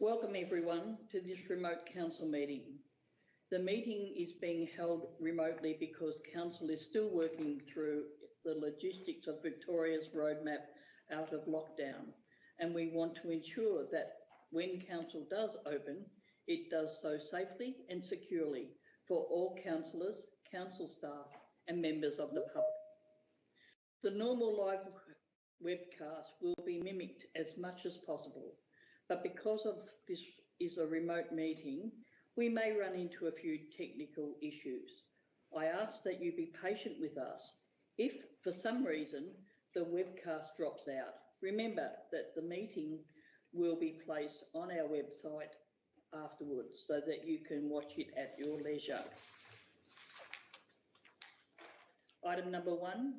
Welcome everyone to this remote council meeting. The meeting is being held remotely because council is still working through the logistics of Victoria's roadmap out of lockdown, and we want to ensure that when council does open, it does so safely and securely for all councillors, council staff and members of the public. The normal live webcast will be mimicked as much as possible, but because of this is a remote meeting, we may run into a few technical issues. I ask that you be patient with us. If for some reason the webcast drops out, remember that the meeting will be placed on our website afterwards so that you can watch it at your leisure. Item number 1,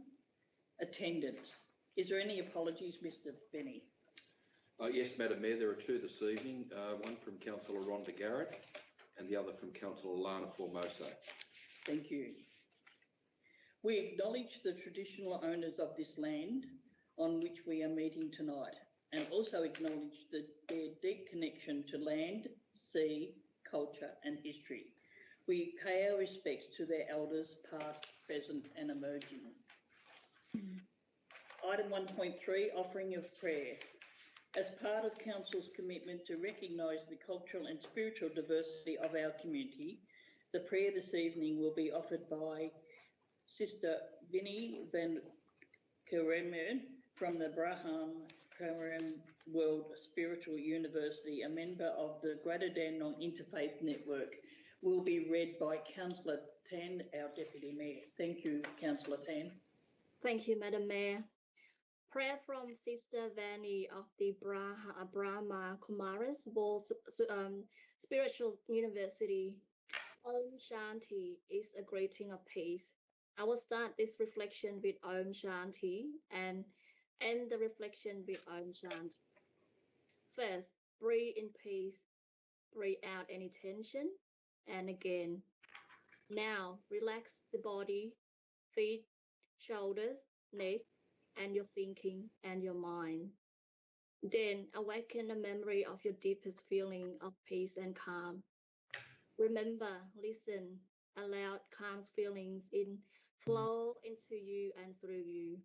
attendance. Is there any apologies, Mr. Benny? Yes, Madam Mayor, there are two this evening, one from Councillor Rhonda Garrett and the other from Councillor Lana Formoso. Thank you. We acknowledge the traditional owners of this land on which we are meeting tonight, and also acknowledge their deep connection to land, sea, culture and history. We pay our respects to their elders past, present and emerging. Item 1.3, offering of prayer. As part of Council's commitment to recognise the cultural and spiritual diversity of our community, the prayer this evening will be offered by Sister Vinnie van Keremeren from the Braham Kerem World Spiritual University, a member of the Greater Dandenong Interfaith Network, will be read by Councillor Tan, our Deputy Mayor. Thank you, Councillor Tan. Thank you, Madam Mayor. Prayer from Sister Vanny of the Brahma Kumaris World Spiritual University. Om Shanti is a greeting of peace. I will start this reflection with Om Shanti and end the reflection with Om Shanti. First, breathe in peace. Breathe out any tension. And again. Now, relax the body, feet, shoulders, neck, and your thinking and your mind. Then awaken a memory of your deepest feeling of peace and calm. Remember, listen, allow calm feelings flow into you and through you.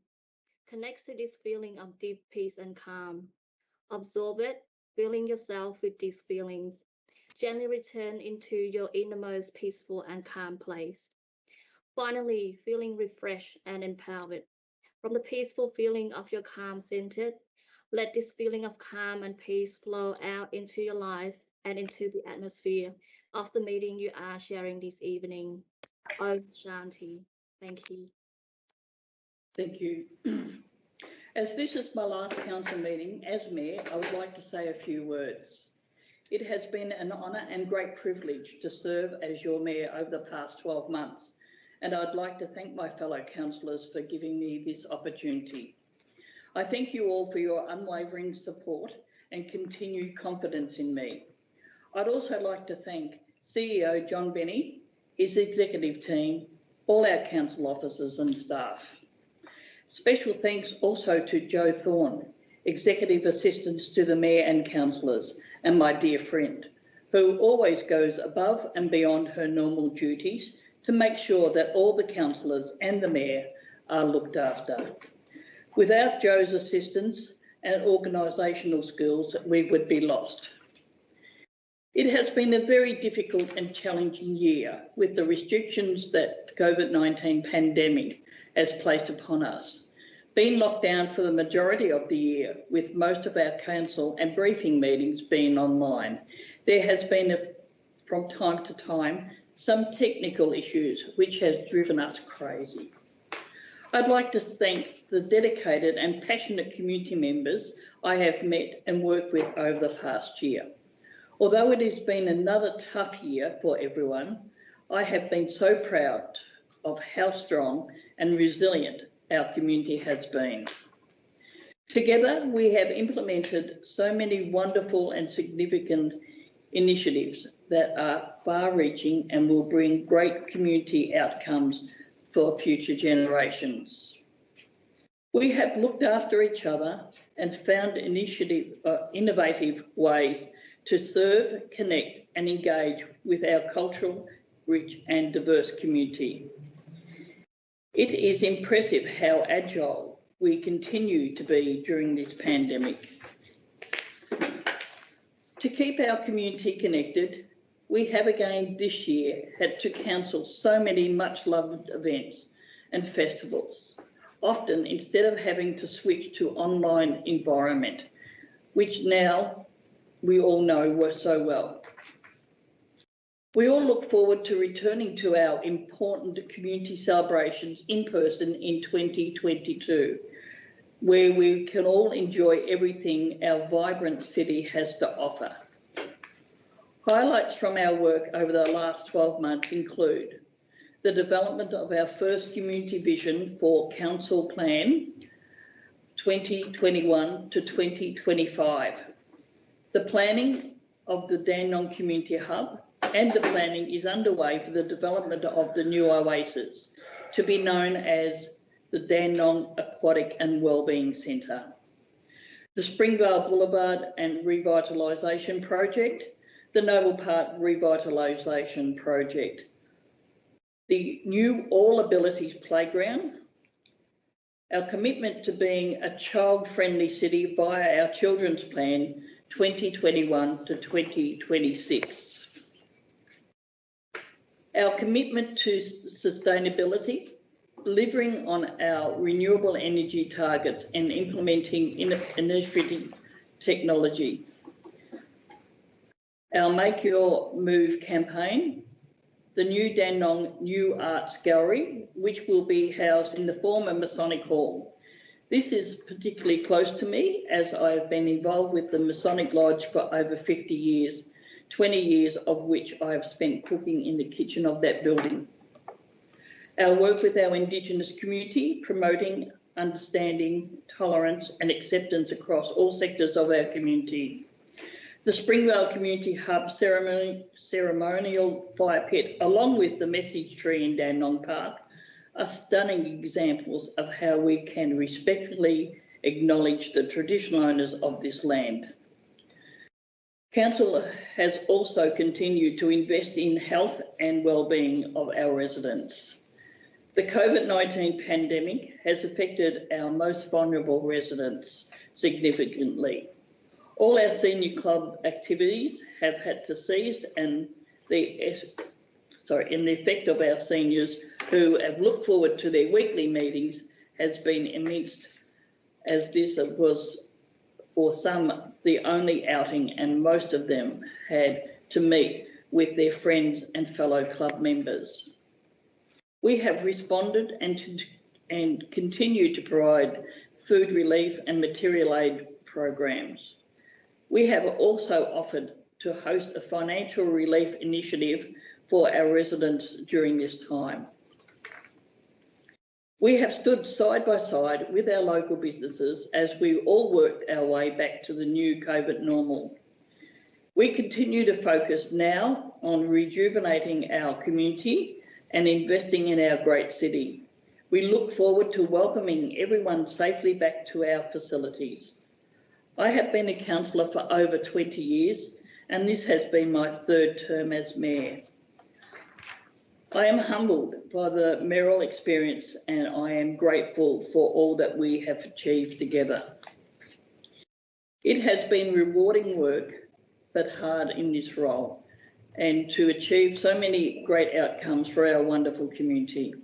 Connect to this feeling of deep peace and calm. Absorb it, filling yourself with these feelings. Gently return into your innermost peaceful and calm place. Finally, feeling refreshed and empowered. From the peaceful feeling of your calm centered, let this feeling of calm and peace flow out into your life and into the atmosphere of the meeting you are sharing this evening. Om Shanti. Thank you. Thank you. As this is my last council meeting as Mayor, I would like to say a few words. It has been an honour and great privilege to serve as your Mayor over the past 12 months. And I'd like to thank my fellow councillors for giving me this opportunity. I thank you all for your unwavering support and continued confidence in me. I'd also like to thank CEO John Benny, his executive team, all our council officers and staff. Special thanks also to Jo Thorne, executive assistant to the Mayor and councillors, and my dear friend, who always goes above and beyond her normal duties to make sure that all the councillors and the Mayor are looked after. Without Jo's assistance and organisational skills, we would be lost. It has been a very difficult and challenging year with the restrictions that the COVID-19 pandemic has placed upon us. Being locked down for the majority of the year, with most of our council and briefing meetings being online, there has been, from time to time, some technical issues which has driven us crazy. I'd like to thank the dedicated and passionate community members I have met and worked with over the past year. Although it has been another tough year for everyone, I have been so proud of how strong and resilient our community has been. Together, we have implemented so many wonderful and significant initiatives that are far-reaching and will bring great community outcomes for future generations. We have looked after each other and found innovative ways to serve, connect and engage with our cultural, rich and diverse community. It is impressive how agile we continue to be during this pandemic. To keep our community connected, we have again this year had to cancel so many much loved events and festivals, often instead of having to switch to online environment, which now we all know so well. We all look forward to returning to our important community celebrations in person in 2022, where we can all enjoy everything our vibrant city has to offer. Highlights from our work over the last 12 months include the development of our first community vision for Council Plan 2021 to 2025, the planning of the Dandenong Community Hub, and the planning is underway for the development of the new oasis, to be known as the Dandenong Aquatic and Wellbeing Centre, the Springvale Boulevard and Revitalisation Project, the Noble Park Revitalisation Project, the new All Abilities Playground, our commitment to being a child-friendly city via our Children's Plan 2021 to 2026. Our commitment to sustainability, delivering on our renewable energy targets and implementing innovative technology. Our Make Your Move campaign, the new Dandenong New Arts Gallery, which will be housed in the former Masonic Hall. This is particularly close to me as I have been involved with the Masonic Lodge for over 50 years, 20 years of which I have spent cooking in the kitchen of that building. Our work with our Indigenous community, promoting understanding, tolerance and acceptance across all sectors of our community. The Springvale Community Hub ceremonial fire pit, along with the message tree in Dandenong Park, are stunning examples of how we can respectfully acknowledge the traditional owners of this land. Council has also continued to invest in health and wellbeing of our residents. The COVID-19 pandemic has affected our most vulnerable residents significantly. All our senior club activities have had to cease, and the effect of our seniors who have looked forward to their weekly meetings has been immense, as this was for some the only outing, and most of them had to meet with their friends and fellow club members. We have responded and continue to provide food relief and material aid programs. We have also offered to host a financial relief initiative for our residents during this time. We have stood side by side with our local businesses as we all worked our way back to the new COVID normal. We continue to focus now on rejuvenating our community and investing in our great city. We look forward to welcoming everyone safely back to our facilities. I have been a councillor for over 20 years, and this has been my third term as mayor. I am humbled by the mayoral experience, and I am grateful for all that we have achieved together. It has been rewarding work, but hard in this role, and to achieve so many great outcomes for our wonderful community.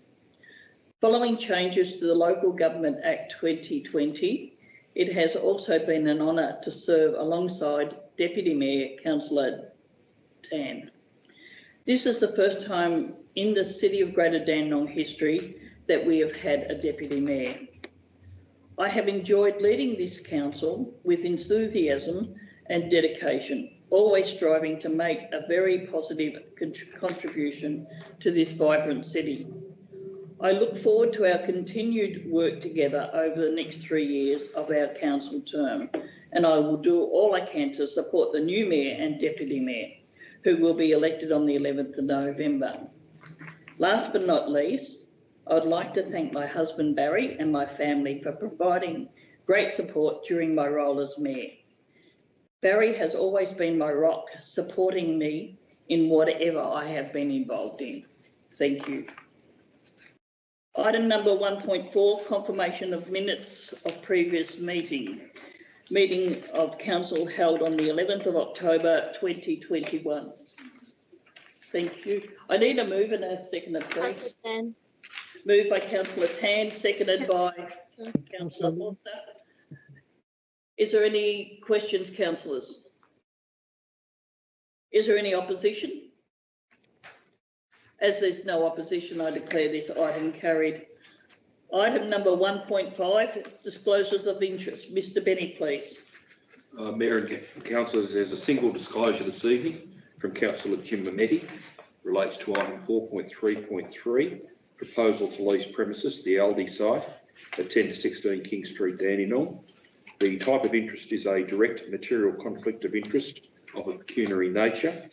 Following changes to the Local Government Act 2020, it has also been an honour to serve alongside Deputy Mayor Councillor Tan. This is the first time in the City of Greater Dandenong history that we have had a Deputy Mayor. I have enjoyed leading this council with enthusiasm and dedication, always striving to make a very positive contribution to this vibrant city. I look forward to our continued work together over the next 3 years of our council term, and I will do all I can to support the new mayor and deputy mayor, who will be elected on the 11th of November. Last but not least, I would like to thank my husband Barry and my family for providing great support during my role as mayor. Barry has always been my rock, supporting me in whatever I have been involved in. Thank you. Item number 1.4, confirmation of minutes of previous meeting of council held on the 11th of October 2021. Thank you. I need a move and a seconder, please. Moved by Councillor Tan, seconded by Councillor Foster. Is there any questions, councillors? Is there any opposition? As there's no opposition, I declare this item carried. Item number 1.5, disclosures of interest. Mr. Benny, please. Mayor and councillors, there's a single disclosure this evening from Councillor Jim Mametti, relates to item 4.3.3, proposal to lease premises, the Aldi site at 10 to 16 King Street, Dandenong. The type of interest is a direct material conflict of interest of a pecuniary nature.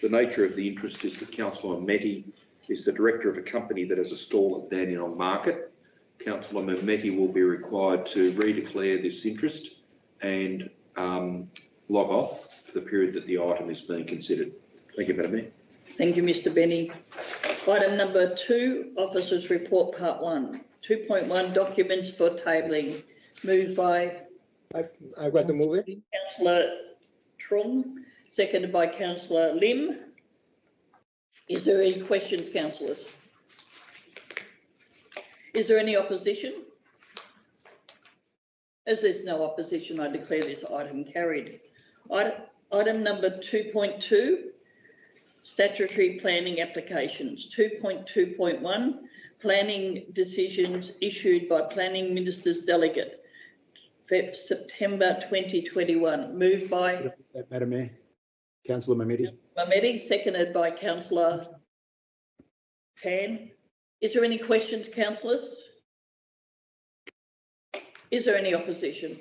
The nature of the interest is that Councillor Mametti is the director of a company that has a stall at Dandenong Market. Councillor Mametti will be required to redeclare this interest and log off for the period that the item is being considered. Thank you, Madam Mayor. Thank you, Mr. Benny. Item number 2, Officers' Report Part 1. 2.1, documents for tabling. Moved by... I've got to move it. Councillor Trung, seconded by Councillor Lim. Is there any questions, councillors? Is there any opposition? As there's no opposition, I declare this item carried. Item number 2.2, statutory planning applications. 2.2.1, planning decisions issued by Planning Minister's Delegate, September 2021. Moved by... Madam Mayor, Councillor Mametti. Mametti, seconded by Councillor Tan. Is there any questions, councillors? Is there any opposition?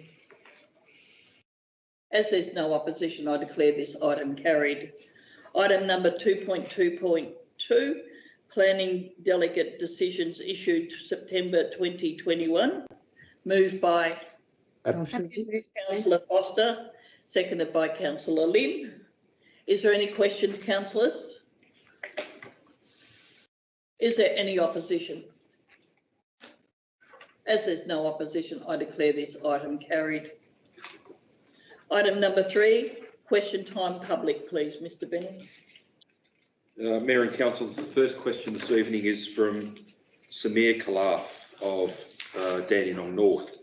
As there's no opposition, I declare this item carried. Item number 2.2.2, planning delegate decisions issued September 2021. Moved by Councillor Foster, seconded by Councillor Lim. Is there any questions, councillors? Is there any opposition? As there's no opposition, I declare this item carried. Item number 3, question time public, please, Mr. Bennett. Mayor and councillors, the first question this evening is from Samir Khalaf of Dandenong North.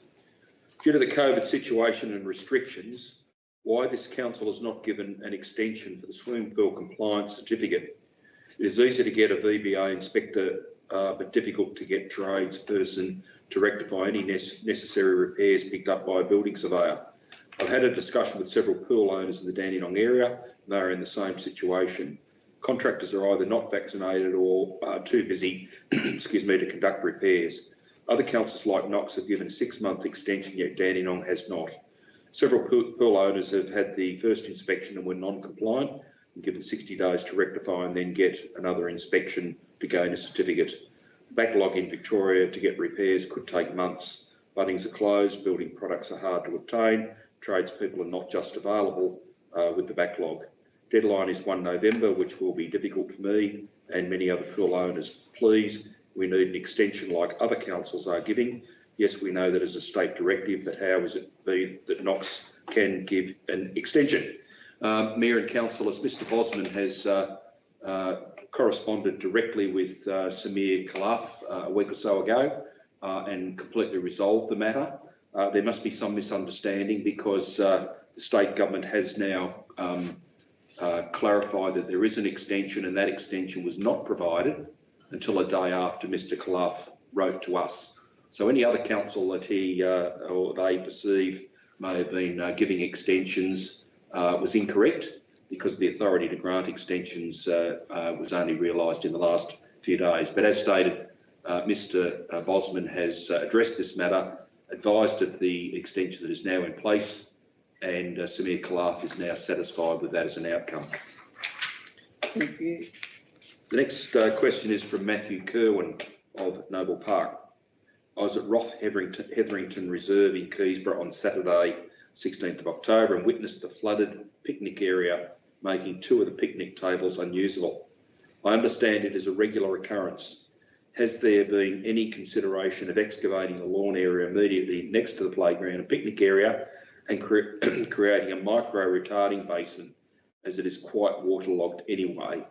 Due to the COVID situation and restrictions, why this council has not given an extension for the swimming pool compliance certificate? It is easy to get a VBA inspector, but difficult to get tradesperson to rectify any necessary repairs picked up by a building surveyor. I've had a discussion with several pool owners in the Dandenong area, and they are in the same situation. Contractors are either not vaccinated or too busy, excuse me, to conduct repairs. Other councils like Knox have given a 6-month extension, yet Dandenong has not. Several pool owners have had the first inspection and were non-compliant and given 60 days to rectify and then get another inspection to gain a certificate. Backlog in Victoria to get repairs could take months. Bunnings are closed, building products are hard to obtain, tradespeople are not just available with the backlog. Deadline is 1 November, which will be difficult for me and many other pool owners. Please, we need an extension like other councils are giving. Yes, we know that as a state directive, but how is it be that Knox can give an extension? Mayor and councillors, Mr Bosman has corresponded directly with Samir Khalaf a week or so ago and completely resolved the matter. There must be some misunderstanding because the state government has now clarified that there is an extension, and that extension was not provided until a day after Mr Khalaf wrote to us. So any other council that he or they perceive may have been giving extensions was incorrect, because the authority to grant extensions was only realised in the last few days. But as stated, Mr Bosman has addressed this matter, advised of the extension that is now in place, and Samir Khalaf is now satisfied with that as an outcome. Thank you. The next question is from Matthew Kerwin of Noble Park. I was at Roth Hetherington Reserve in Keysborough on Saturday, 16th of October and witnessed the flooded picnic area, making 2 of the picnic tables unusable. I understand it is a regular occurrence. Has there been any consideration of excavating the lawn area immediately next to the playground and picnic area and creating a micro-retarding basin, as it is quite waterlogged anyway?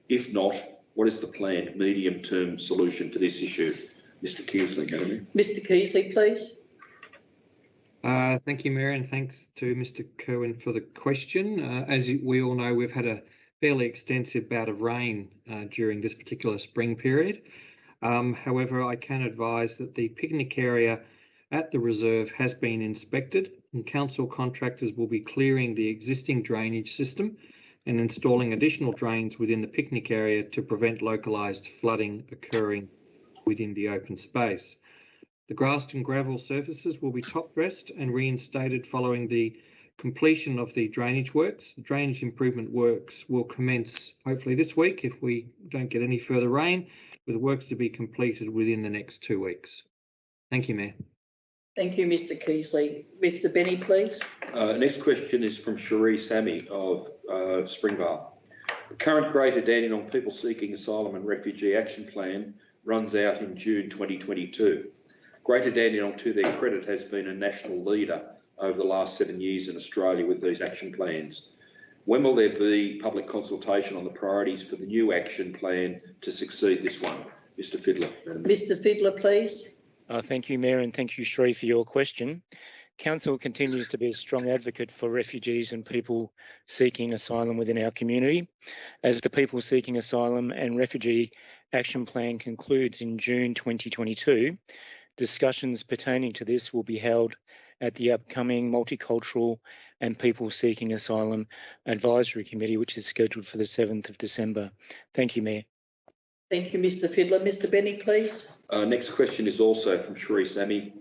If not, what is the planned medium-term solution to this issue? Mr. Kearsley, Madam Mayor. Mr. Kearsley, please. Thank you, Mayor, and thanks to Mr. Kerwin for the question. As we all know, we've had a fairly extensive bout of rain during this particular spring period. However, I can advise that the picnic area at the reserve has been inspected and council contractors will be clearing the existing drainage system and installing additional drains within the picnic area to prevent localised flooding occurring within the open space. The grass and gravel surfaces will be top dressed and reinstated following the completion of the drainage works. The drainage improvement works will commence hopefully this week if we don't get any further rain, with works to be completed within the next 2 weeks. Thank you, Mayor. Thank you, Mr. Kearsley. Mr. Benny, please. Next question is from Cherie Sammy of Springvale. The current Greater Dandenong People Seeking Asylum and Refugee Action Plan runs out in June 2022. Greater Dandenong, to their credit, has been a national leader over the last 7 years in Australia with these action plans. When will there be public consultation on the priorities for the new action plan to succeed this one? Mr. Fiddler. Mr. Fiddler, please. Thank you, Mayor, and thank you, Shree, for your question. Council continues to be a strong advocate for refugees and people seeking asylum within our community. As the People Seeking Asylum and Refugee Action Plan concludes in June 2022, discussions pertaining to this will be held at the upcoming Multicultural and People Seeking Asylum Advisory Committee, which is scheduled for the 7th of December. Thank you, Mayor. Thank you, Mr. Fiddler. Mr. Benny, please. Next question is also from Cherie Sammy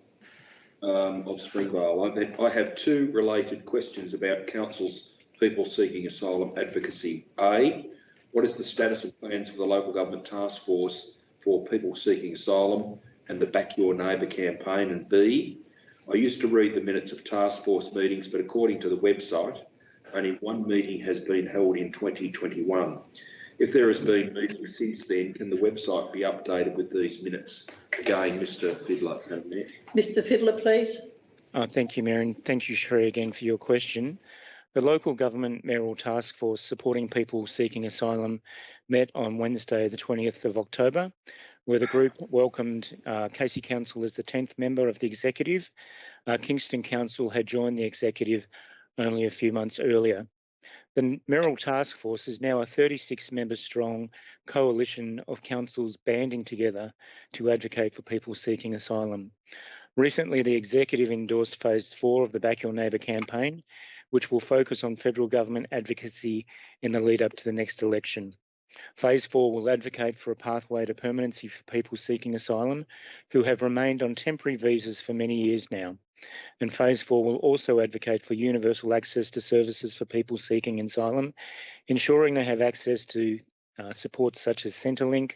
of Springvale. I have 2 related questions about Council's People Seeking Asylum advocacy. A, what is the status of plans for the local government task force for people seeking asylum and the Back Your Neighbour campaign? And B, I used to read the minutes of task force meetings, but according to the website, only 1 meeting has been held in 2021. If there has been meetings since then, can the website be updated with these minutes? Again, Mr. Fiddler. Mr. Fiddler, please. Thank you, Mayor, and thank you, Shree, again for your question. The local government mayoral task force supporting people seeking asylum met on Wednesday, the 20th of October, where the group welcomed Casey Council as the 10th member of the executive. Kingston Council had joined the executive only a few months earlier. The mayoral task force is now a 36-member strong coalition of councils banding together to advocate for people seeking asylum. Recently, the executive endorsed phase 4 of the Back Your Neighbour campaign, which will focus on federal government advocacy in the lead up to the next election. Phase 4 will advocate for a pathway to permanency for people seeking asylum who have remained on temporary visas for many years now. And Phase 4 will also advocate for universal access to services for people seeking asylum, ensuring they have access to supports such as Centrelink,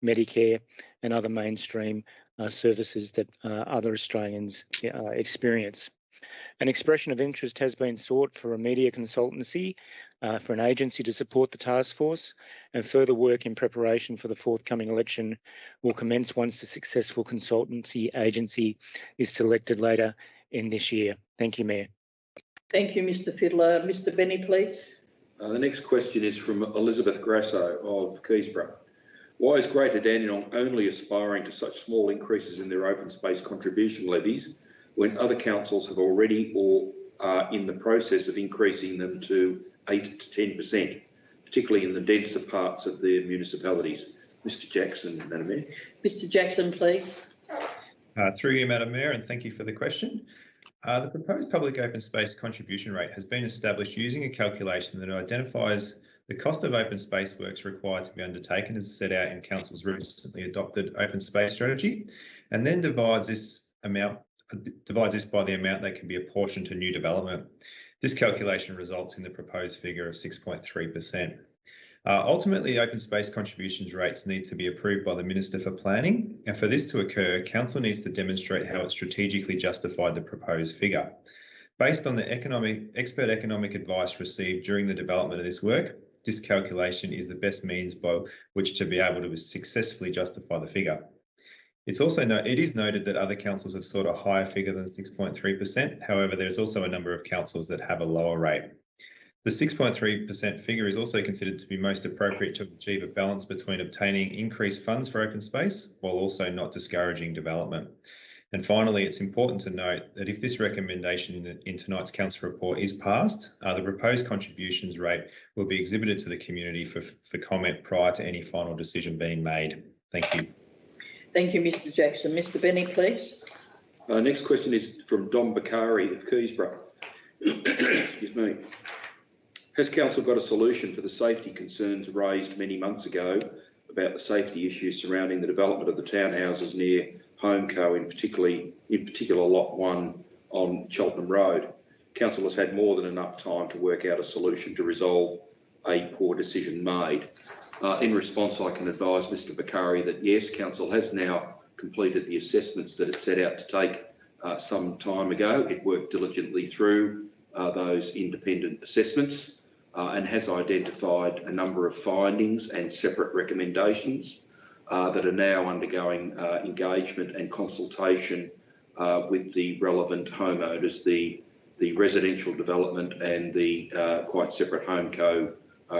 Medicare and other mainstream services that other Australians experience. An expression of interest has been sought for a media consultancy for an agency to support the task force, and further work in preparation for the forthcoming election will commence once the successful consultancy agency is selected later in this year. Thank you, Mayor. Thank you, Mr. Fiddler. Mr. Benny, please. The next question is from Elizabeth Grasso of Keysborough. Why is Greater Dandenong only aspiring to such small increases in their open space contribution levies when other councils have already or are in the process of increasing them to 8 to 10%, particularly in the denser parts of their municipalities? Mr. Jackson, Madam Mayor. Mr. Jackson, please. Through you, Madam Mayor, and thank you for the question. The proposed public open space contribution rate has been established using a calculation that identifies the cost of open space works required to be undertaken as set out in Council's recently adopted open space strategy, and then divides this by the amount that can be apportioned to new development. This calculation results in the proposed figure of 6.3%. Ultimately, open space contributions rates need to be approved by the Minister for Planning, and for this to occur, Council needs to demonstrate how it strategically justified the proposed figure. Based on the expert economic advice received during the development of this work, this calculation is the best means by which to be able to successfully justify the figure. It is noted that other councils have sought a higher figure than 6.3%. However, there's also a number of councils that have a lower rate. The 6.3% figure is also considered to be most appropriate to achieve a balance between obtaining increased funds for open space while also not discouraging development. And finally, it's important to note that if this recommendation in tonight's council report is passed, the proposed contributions rate will be exhibited to the community for comment prior to any final decision being made. Thank you. Thank you, Mr Jackson. Mr Benny, please. Next question is from Don Bakari of Keysborough. Excuse me. Has council got a solution for the safety concerns raised many months ago about the safety issues surrounding the development of the townhouses near Homeco, in particular Lot 1 on Cheltenham Road? Council has had more than enough time to work out a solution to resolve a poor decision made. In response, I can advise Mr Bakari that yes, council has now completed the assessments that it set out to take some time ago. It worked diligently through those independent assessments and has identified a number of findings and separate recommendations that are now undergoing engagement and consultation with the relevant homeowners, the residential development and the quite separate Homeco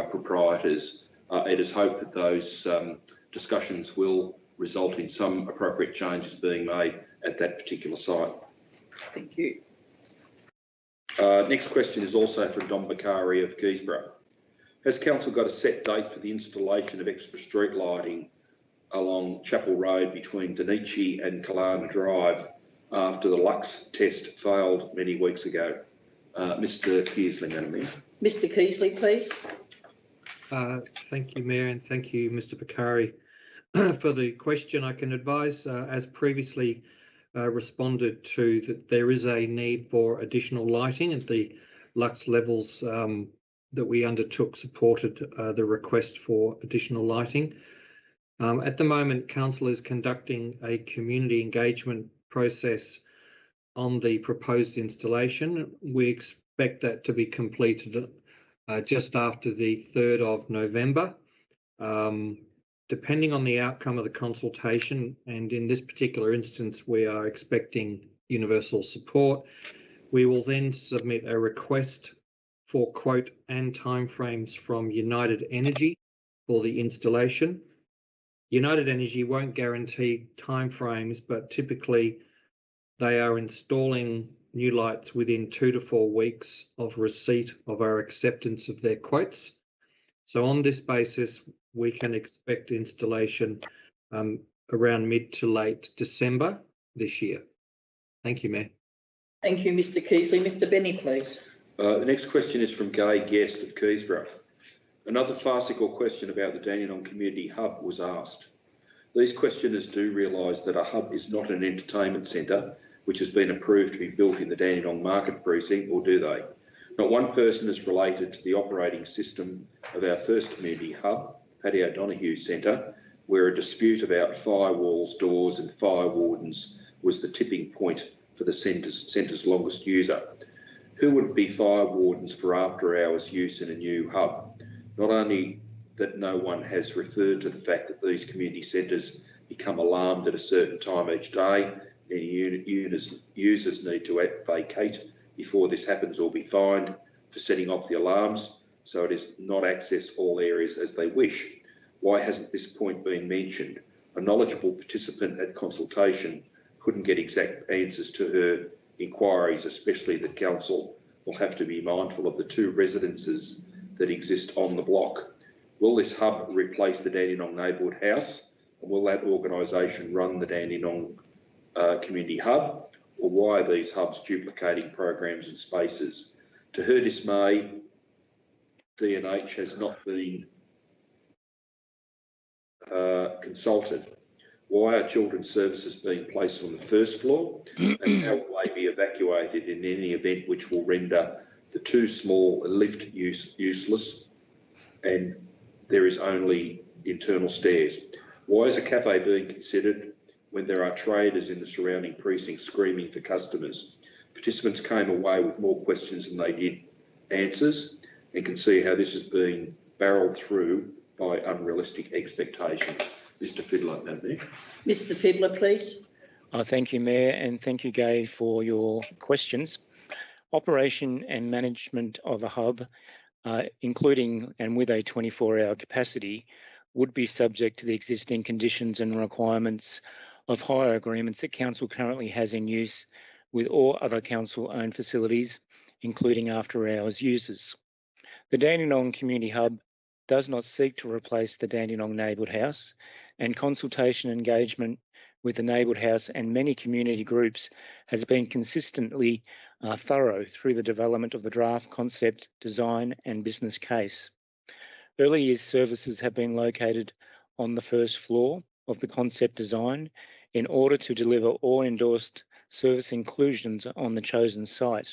proprietors. It is hoped that those discussions will result in some appropriate changes being made at that particular site. Thank you. Next question is also from Don Bakari of Keysborough. Has council got a set date for the installation of extra street lighting along Chapel Road between Danichi and Kalana Drive after the Lux test failed many weeks ago? Mr Kearsley, Madam Mayor. Mr Kearsley, please. Thank you, Mayor, and thank you, Mr Bakari, for the question. I can advise, as previously responded to, that there is a need for additional lighting at the Lux levels that we undertook supported the request for additional lighting. At the moment, council is conducting a community engagement process on the proposed installation. We expect that to be completed just after the 3rd of November. Depending on the outcome of the consultation, and in this particular instance, we are expecting universal support, we will then submit a request for quote and timeframes from United Energy for the installation. United Energy won't guarantee timeframes, but typically they are installing new lights within 2 to 4 weeks of receipt of our acceptance of their quotes. So on this basis, we can expect installation around mid to late December this year. Thank you, Mayor. Thank you, Mr Kearsley. Mr Benny, please. The next question is from Gay Guest of Keysborough. Another farcical question about the Dandenong Community Hub was asked. These questioners do realise that a hub is not an entertainment centre which has been approved to be built in the Dandenong Market Precinct, or do they? Not one person is related to the operating system of our first community hub, Paddy O'Donoghue Centre, where a dispute about firewalls, doors and fire wardens was the tipping point for the centre's longest user. Who would be fire wardens for after-hours use in a new hub? Not only that no one has referred to the fact that these community centres become alarmed at a certain time each day, any users need to vacate before this happens or be fined for setting off the alarms, so it is not access all areas as they wish. Why hasn't this point been mentioned? A knowledgeable participant at consultation couldn't get exact answers to her inquiries, especially that council will have to be mindful of the 2 residences that exist on the block. Will this hub replace the Dandenong Neighbourhood House? And will that organisation run the Dandenong Community Hub? Or why are these hubs duplicating programs and spaces? To her dismay, D&H has not been consulted. Why are children's services being placed on the first floor? And how will they be evacuated in any event which will render the 2 small lift useless and there is only internal stairs? Why is a cafe being considered when there are traders in the surrounding precinct screaming for customers? Participants came away with more questions than they did answers, and can see how this has been barrelled through by unrealistic expectations. Mr. Fiddler, Madam Mayor. Mr. Fiddler, please. Thank you, Mayor, and thank you, Gay, for your questions. Operation and management of a hub, including and with a 24-hour capacity, would be subject to the existing conditions and requirements of hire agreements that Council currently has in use with all other Council-owned facilities, including after-hours users. The Dandenong Community Hub does not seek to replace the Dandenong Neighbourhood House, and consultation engagement with the Neighbourhood House and many community groups has been consistently thorough through the development of the draft concept, design and business case. Early years services have been located on the first floor of the concept design in order to deliver all endorsed service inclusions on the chosen site.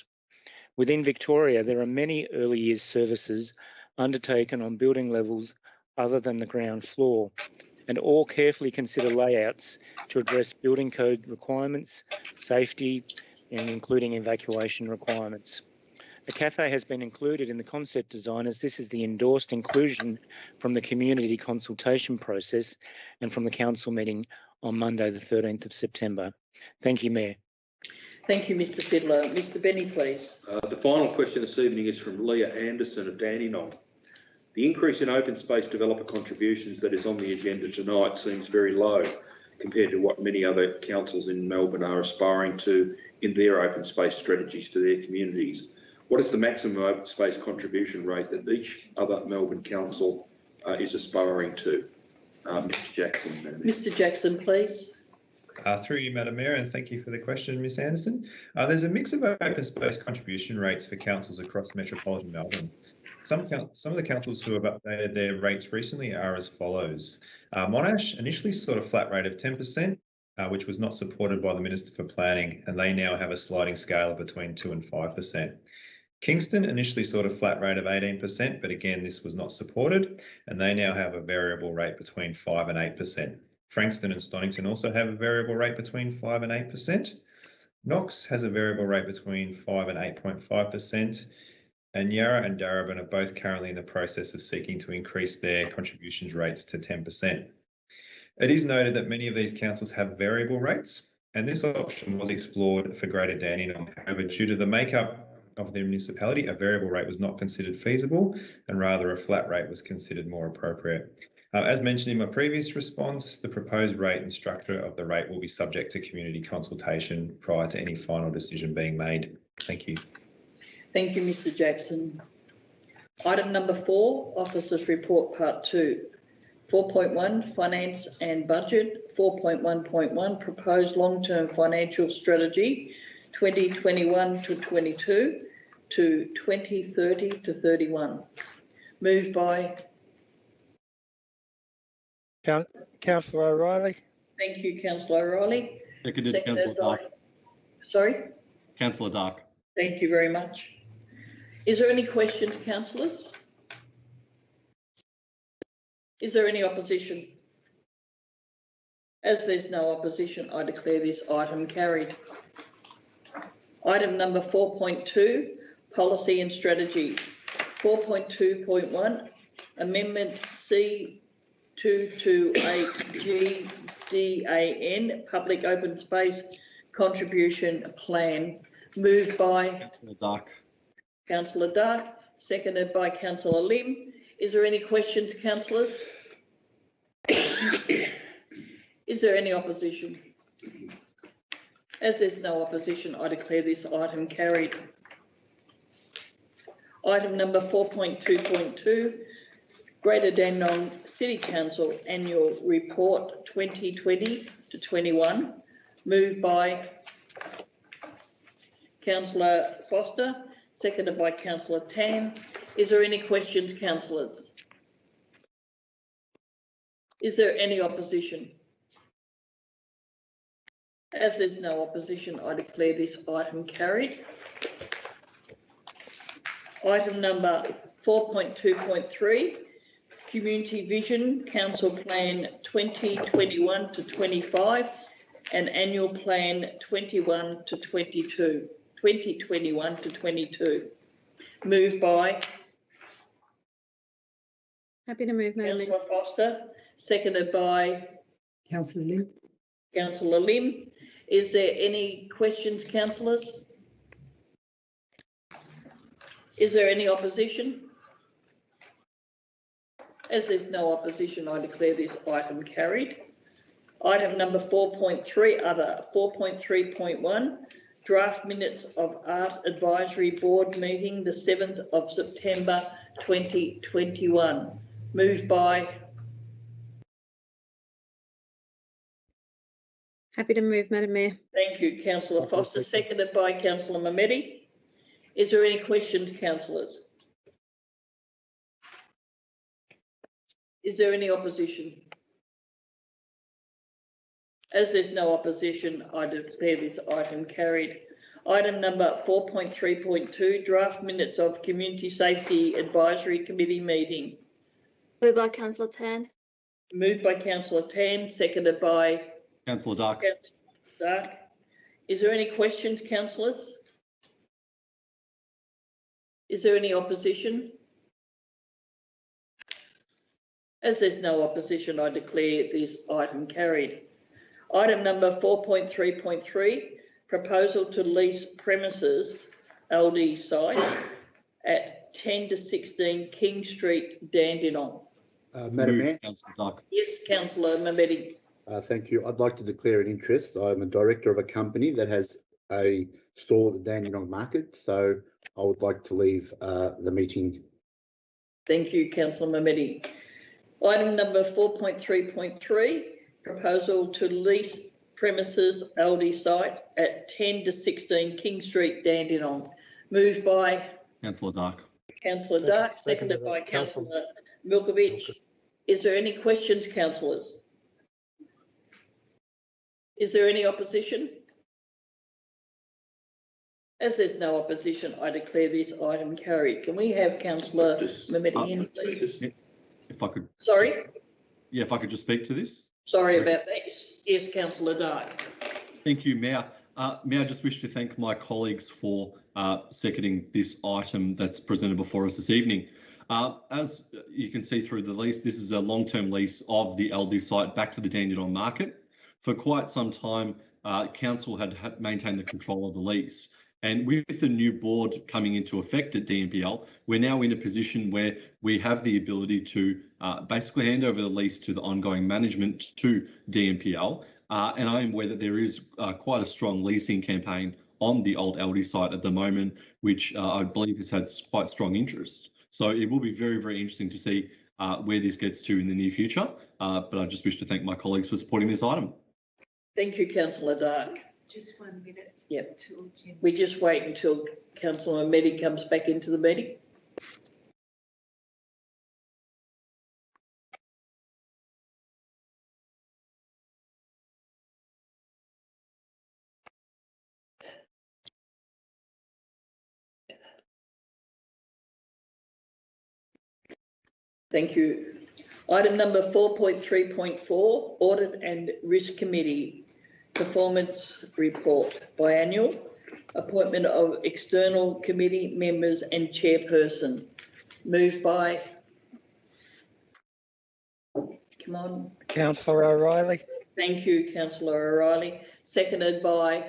Within Victoria, there are many early years services undertaken on building levels other than the ground floor, and all carefully consider layouts to address building code requirements, safety, and including evacuation requirements. A cafe has been included in the concept design as this is the endorsed inclusion from the community consultation process and from the council meeting on Monday, the 13th of September. Thank you, Mayor. Thank you, Mr. Fiddler. Mr. Benny, please. The final question this evening is from Leah Anderson of Dandenong. The increase in open space developer contributions that is on the agenda tonight seems very low compared to what many other councils in Melbourne are aspiring to in their open space strategies to their communities. What is the maximum open space contribution rate that each other Melbourne council is aspiring to? Mr. Jackson. Mr. Jackson, please. Through you, Madam Mayor, and thank you for the question, Ms Anderson. There's a mix of open space contribution rates for councils across Metropolitan Melbourne. Some of the councils who have updated their rates recently are as follows. Monash initially sought a flat rate of 10%, which was not supported by the Minister for Planning, and they now have a sliding scale of between 2 and 5%. Kingston initially sought a flat rate of 18%, but again, this was not supported, and they now have a variable rate between 5 and 8%. Frankston and Stonington also have a variable rate between 5 and 8%. Knox has a variable rate between 5 and 8.5%. And Yarra and Darebin are both currently in the process of seeking to increase their contributions rates to 10%. It is noted that many of these councils have variable rates, and this option was explored for Greater Dandenong. However, due to the makeup of the municipality, a variable rate was not considered feasible, and rather a flat rate was considered more appropriate. As mentioned in my previous response, the proposed rate and structure of the rate will be subject to community consultation prior to any final decision being made. Thank you. Thank you, Mr. Jackson. Item number 4, Officers Report Part 2. 4.1, Finance and Budget. 4.1.1, Proposed Long-Term Financial Strategy 2021 to 22 to 2030 to 31. Moved by Councillor O'Reilly. Thank you, Councillor O'Reilly. Seconded, Councillor Dark. Sorry? Councillor Dark. Thank you very much. Is there any questions, councillors? Is there any opposition? As there's no opposition, I declare this item carried. Item number 4.2, Policy and Strategy. 4.2.1, Amendment C228GDAN, Public Open Space Contribution Plan. Moved by Councillor Dark. Councillor Dark, seconded by Councillor Lim. Is there any questions, councillors? Is there any opposition? As there's no opposition, I declare this item carried. Item number 4.2.2, Greater Dandenong City Council Annual Report 2020 to 21. Moved by Councillor Foster, seconded by Councillor Tan. Is there any questions, councillors? Is there any opposition? As there's no opposition, I declare this item carried. Item number 4.2.3, Community Vision Council Plan 2021 to 25 and Annual Plan 21 to 22. 2021 to 22. Moved by Happy to move, Madam Mayor. Councillor Foster, seconded by Councillor Lim. Councillor Lim. Is there any questions, councillors? Is there any opposition? As there's no opposition, I declare this item carried. Item number 4.3, other. 4.3.1, draft minutes of Art Advisory Board meeting the 7th of September 2021. Moved by Happy to move, Madam Mayor. thank you, Councillor Foster, seconded by Councillor Mamedi. Is there any questions, councillors? Is there any opposition? As there's no opposition, I declare this item carried. Item number 4.3.2, draft minutes of Community Safety Advisory Committee meeting. Moved by Councillor Tan. Moved by Councillor Tan, seconded by Councillor Dark. Councillor Dark. Is there any questions, councillors? Is there any opposition? As there's no opposition, I declare this item carried. Item number 4.3.3, proposal to lease premises LD site at 10 to 16 King Street, Dandenong. Madam Mayor. Councillor Dark. Yes, Councillor Mamedi. Thank you. I'd like to declare an interest. I'm a director of a company that has a stall at the Dandenong Market, so I would like to leave the meeting. Thank you, Councillor Mamedi. Item number 4.3.3, proposal to lease premises LD site at 10 to 16 King Street, Dandenong. Moved by Councillor Dark. Councillor Dark, seconded by Councillor Milkovich. Is there any questions, councillors? Is there any opposition? As there's no opposition, I declare this item carried. Can we have Councillor Mamedi in, please? If I could. Sorry? Yeah, if I could just speak to this. Sorry about that. Yes, Councillor Dark. Thank you, Mayor. Mayor, I just wish to thank my colleagues for seconding this item that's presented before us this evening. As you can see through the lease, this is a long-term lease of the LD site back to the Dandenong Market. For quite some time, Council had maintained the control of the lease. And with the new board coming into effect at DMPL, we're now in a position where we have the ability to basically hand over the lease to the ongoing management to DMPL. And I am aware that there is quite a strong leasing campaign on the old LD site at the moment, which I believe has had quite strong interest. So it will be very, very interesting to see where this gets to in the near future. But I just wish to thank my colleagues for supporting this item. Thank you, Councillor Dark. Just 1 minute. Yep. We just wait until Councillor Mamedi comes back into the meeting. Thank you. Item number 4.3.4, Audit and Risk Committee Performance Report Biannual, appointment of external committee members and chairperson. Moved by, come on. Councillor O'Reilly. Thank you, Councillor O'Reilly. Seconded by,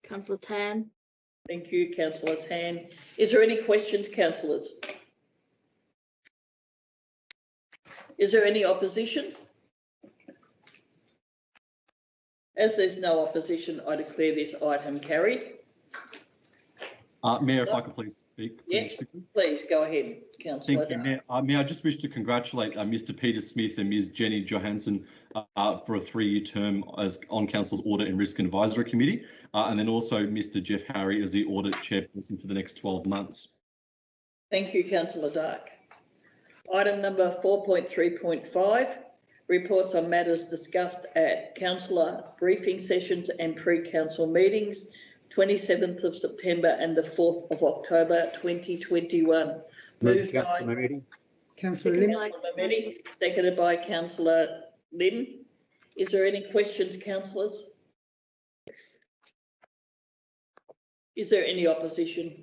Councillor Tan. thank you, Councillor Tan. Is there any questions, councillors? Is there any opposition? As there's no opposition, I declare this item carried. Mayor, if I could please speak. Yes, please go ahead, Councillor. Thank you, Mayor. Mayor, I just wish to congratulate Mr. Peter Smith and Ms. Jenny Johansson for a 3-year term as on Council's Audit and Risk Advisory Committee, and then also Mr. Jeff Harry as the Audit Chairperson for the next 12 months. Thank you, Councillor Dark. Item number 4.3.5, reports on matters discussed at councillor briefing sessions and pre-council meetings, 27th of September and the 4th of October 2021. Moved by Councillor Mamedi. Councillor Mamedi, seconded by Councillor Lim. Is there any questions, councillors? Is there any opposition?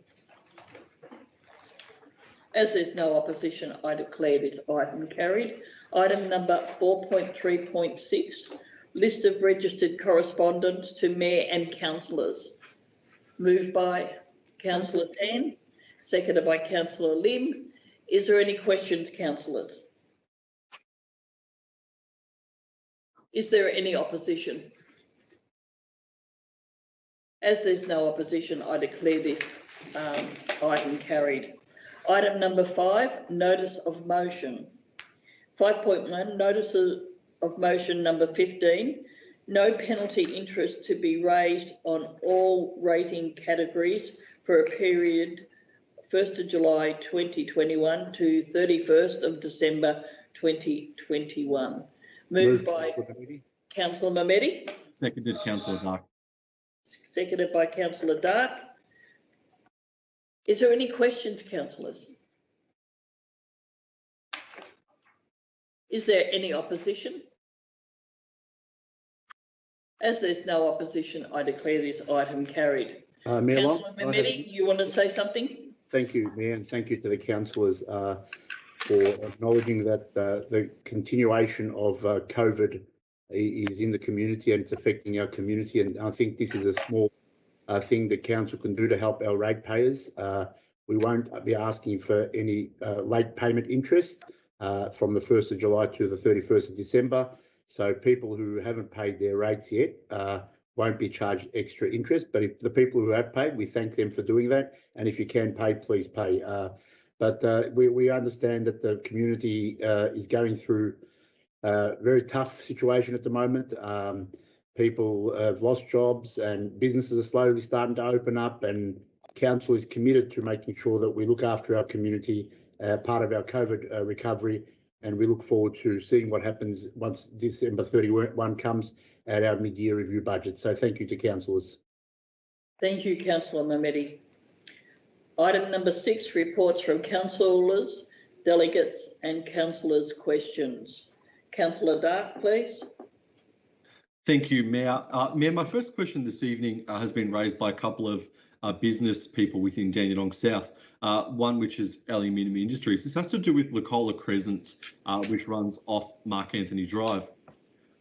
As there's no opposition, I declare this item carried. Item number 4.3.6, list of registered correspondence to Mayor and councillors. Moved by Councillor Tan, seconded by Councillor Lim. Is there any questions, councillors? Is there any opposition? As there's no opposition, I declare this item carried. Item number 5, notice of motion. 5.1, notice of motion number 15, no penalty interest to be raised on all rating categories for a period 1st of July 2021 to 31st of December 2021. Moved by Councillor Mamedi. Seconded, Councillor Dark. Seconded by Councillor Dark. Is there any questions, councillors? Is there any opposition? As there's no opposition, I declare this item carried. Mayor, Councillor Mamedi, you want to say something? thank you, Mayor, and thank you to the councillors for acknowledging that the continuation of COVID is in the community and it's affecting our community. And I think this is a small thing that council can do to help our ratepayers. We won't be asking for any late payment interest from the 1st of July to the 31st of December. So people who haven't paid their rates yet won't be charged extra interest. But if the people who have paid, we thank them for doing that. And if you can pay, please pay. But we understand that the community is going through a very tough situation at the moment. People have lost jobs and businesses are slowly starting to open up, and council is committed to making sure that we look after our community, part of our COVID recovery, and we look forward to seeing what happens once December 31 comes at our mid-year review budget. So thank you to councillors. Thank you, Councillor Mamedi. Item number 6, reports from councillors, delegates and councillors' questions. Councillor Dark, please. Thank you, Mayor. Mayor, my first question this evening has been raised by a couple of business people within Dandenong South. One which is Aluminium Industries. This has to do with Lucola Crescent, which runs off Mark Anthony Drive.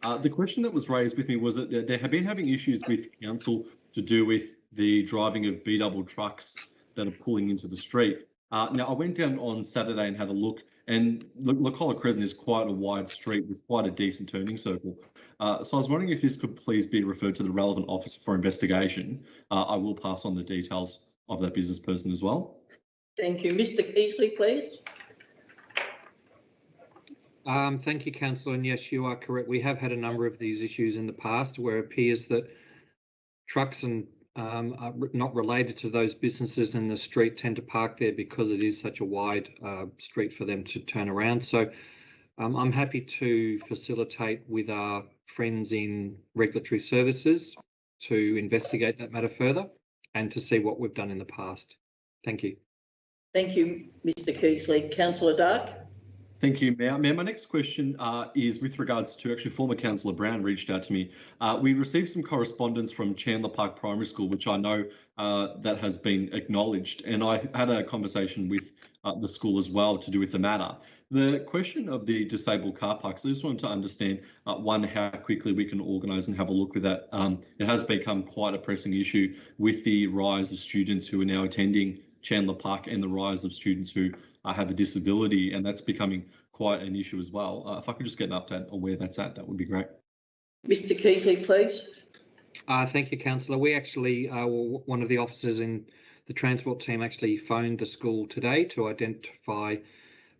The question that was raised with me was that they have been having issues with council to do with the driving of B-double trucks that are pulling into the street. Now, I went down on Saturday and had a look, and Lucola Crescent is quite a wide street with quite a decent turning circle. So I was wondering if this could please be referred to the relevant officer for investigation. I will pass on the details of that business person as well. Thank you. Mr. Keasley, please. Thank you, Councillor. And yes, you are correct. We have had a number of these issues in the past where it appears that trucks and are not related to those businesses in the street tend to park there because it is such a wide street for them to turn around. So I'm happy to facilitate with our friends in regulatory services to investigate that matter further and to see what we've done in the past. Thank you. Thank you, Mr. Keasley. Councillor Dark. Thank you, Mayor. Mayor, my next question is with regards to actually former Councillor Brown reached out to me. We received some correspondence from Chandler Park Primary School, which I know that has been acknowledged, and I had a conversation with the school as well to do with the matter. The question of the disabled car parks, I just wanted to understand, one, how quickly we can organise and have a look with that. It has become quite a pressing issue with the rise of students who are now attending Chandler Park and the rise of students who have a disability, and that's becoming quite an issue as well. If I could just get an update on where that's at, that would be great. Mr. Keasley, please. Thank you, Councillor. We actually, one of the officers in the transport team actually phoned the school today to identify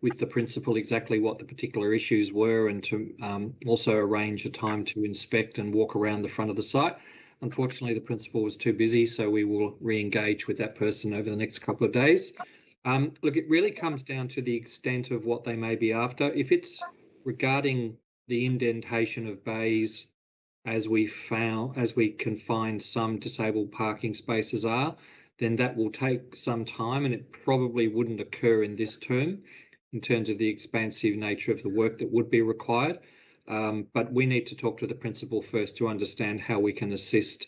with the principal exactly what the particular issues were and to also arrange a time to inspect and walk around the front of the site. Unfortunately, the principal was too busy, so we will re-engage with that person over the next couple of days. Look, it really comes down to the extent of what they may be after. If it's regarding the indentation of bays, as we can find some disabled parking spaces are, then that will take some time, and it probably wouldn't occur in this term in terms of the expansive nature of the work that would be required. But we need to talk to the principal first to understand how we can assist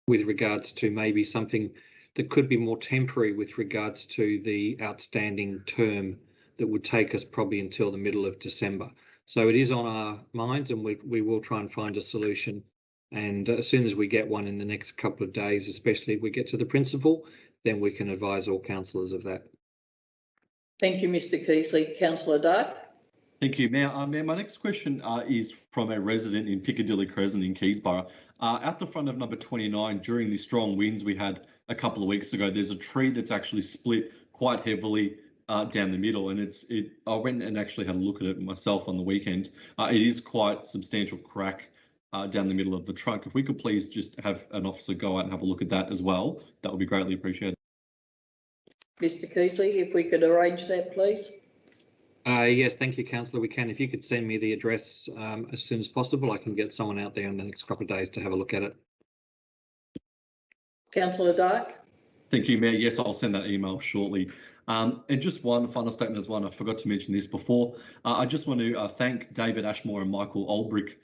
with regards to maybe something that could be more temporary with regards to the outstanding term that would take us probably until the middle of December. So it is on our minds, and we will try and find a solution. And as soon as we get one in the next couple of days, especially if we get to the principal, then we can advise all councillors of that. Thank you, Mr. Keasley. Councillor Dark. Thank you, Mayor. Mayor, my next question is from a resident in Piccadilly Crescent in Keysborough. At the front of number 29, during the strong winds we had a couple of weeks ago, there's a tree that's actually split quite heavily down the middle, and I went and actually had a look at it myself on the weekend. It is quite substantial crack down the middle of the trunk. If we could please just have an officer go out and have a look at that as well, that would be greatly appreciated. Mr. Keasley, if we could arrange that, please. Yes, thank you, Councillor. We can. If you could send me the address as soon as possible, I can get someone out there in the next couple of days to have a look at it. Councillor Dark. Thank you, Mayor. Yes, I'll send that email shortly. And just one final statement as well, I forgot to mention this before. I just want to thank David Ashmore and Michael Olbrich,